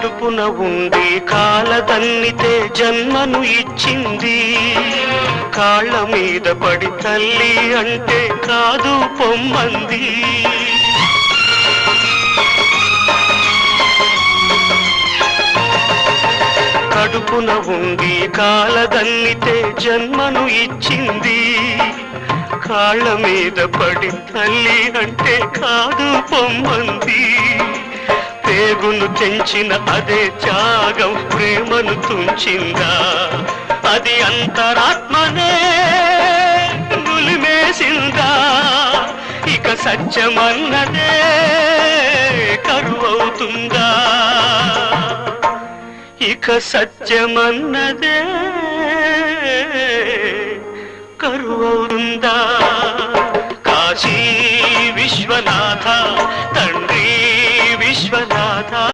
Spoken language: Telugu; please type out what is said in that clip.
కడుపున ఉండి కాలదన్నితే జన్మను ఇచ్చింది. కాళ్ళ మీద పడి తల్లి అంటే కాదు పొమ్మంది. కడుపున ఉండి కాలదన్నితే జన్మను ఇచ్చింది. కాళ్ళ మీద పడి తల్లి అంటే కాదు పొమ్మంది. పేగును తెంచిన అదే త్యాగం ప్రేమను తుంచిందా? అది అంతరాత్మనే నులిమేసిందా? ఇక సత్యమన్నదే కరువవుతుందా? ఇక సత్యమన్నదే కరువవుతుందా? కాశీ విశ్వనాథ తండ్రి విశ్వనాథ.